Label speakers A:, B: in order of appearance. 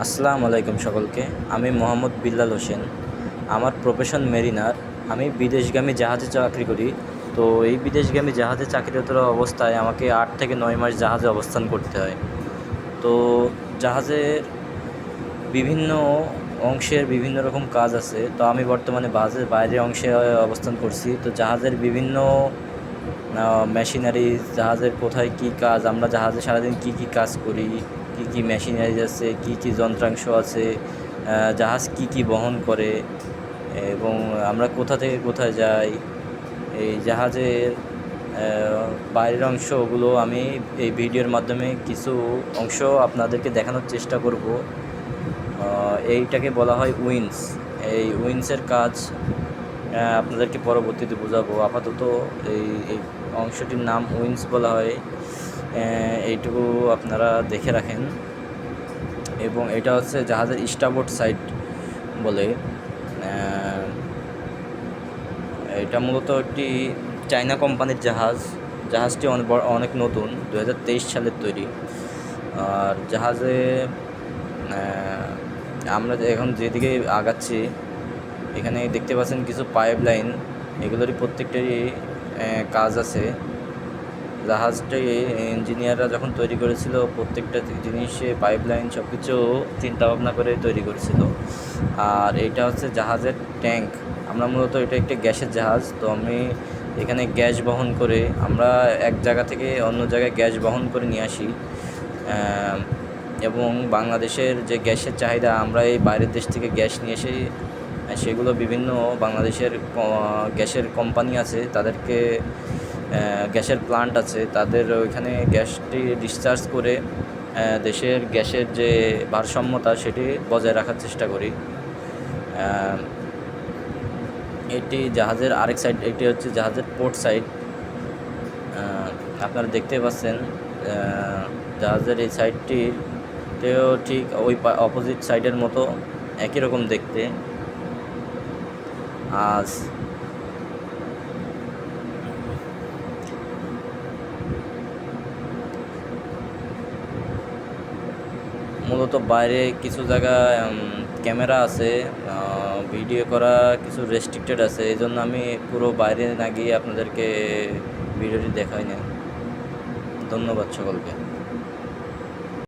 A: আসসালামু আলাইকুম সকলকে। আমি মোহাম্মদ বিল্লাল হোসেন। আমার প্রফেশন মেরিনার। আমি বিদেশগামী জাহাজে চাকরি করি। তো এই বিদেশগামী জাহাজে চাকরিরত অবস্থায় আমাকে ৮ থেকে ৯ মাস জাহাজে অবস্থান করতে হয়। তো জাহাজের বিভিন্ন অংশের বিভিন্ন রকম কাজ আছে। তো আমি বর্তমানে বাইরের অংশে অবস্থান করছি। তো জাহাজের বিভিন্ন মেশিনারিজ, জাহাজের কোথায় কী কাজ, আমরা জাহাজে সারাদিন কী কী কাজ করি, কী কী মেশিনারিজ আছে, কী কী যন্ত্রাংশ আছে, জাহাজ কী কী বহন করে এবং আমরা কোথা থেকে কোথায় যাই, এই জাহাজের বাইরের অংশগুলো আমি এই ভিডিওর মাধ্যমে কিছু অংশ আপনাদেরকে দেখানোর চেষ্টা করব। এইটাকে বলা হয় উইন্স। এই উইন্সের কাজ আপনাদেরকে পরবর্তীতে বোঝাবো। আপাতত এই এই অংশটির নাম উইন্স বলা হয়। এইটুকু আপনারা দেখে রাখেন। এবং এটা হচ্ছে জাহাজের স্টারবোর্ড সাইড বলে। এটা মূলত একটি চায়না কোম্পানির জাহাজটি অনেক নতুন, 2023 সালের তৈরি। আর জাহাজে আমরা এখন যেদিকে আগাচ্ছি, এখানে দেখতে পাচ্ছেন কিছু পাইপ লাইন, এগুলোরই প্রত্যেকটারই কাজ আছে। জাহাজটি ইঞ্জিনিয়াররা যখন তৈরি করেছিল, প্রত্যেকটা জিনিসে পাইপ লাইন সব কিছু চিন্তাভাবনা করে তৈরি করেছিল। আর এইটা হচ্ছে জাহাজের ট্যাঙ্ক। আমরা মূলত এটা একটা গ্যাসের জাহাজ। তো আমি এখানে গ্যাস বহন করে, আমরা এক জায়গা থেকে অন্য জায়গায় গ্যাস বহন করে নিয়ে আসি। এবং বাংলাদেশের যে গ্যাসের চাহিদা, আমরা এই বাইরের দেশ থেকে গ্যাস নিয়ে এসে সেগুলো বিভিন্ন বাংলাদেশের গ্যাসের কোম্পানি আছে, তাদেরকে গ্যাসের প্লান্ট আছে, তাদের ওইখানে গ্যাসটি ডিসচার্জ করে দেশের গ্যাসের যে ভারসাম্যতা সেটি বজায় রাখার চেষ্টা করি। এটি জাহাজের আরেক সাইড, এটি হচ্ছে জাহাজের পোর্ট সাইড। আপনারা দেখতে পাচ্ছেন জাহাজের এই সাইডটিতেও ঠিক ওই অপোজিট সাইডের মতো একই রকম দেখতে। আজ মূলত বাইরে কিছু জায়গায় ক্যামেরা আছে, ভিডিও করা কিছু রেস্ট্রিক্টেড আছে, এই জন্য আমি পুরো বাইরে না গিয়ে আপনাদেরকে ভিডিওটি দেখাই না। ধন্যবাদ সকলকে।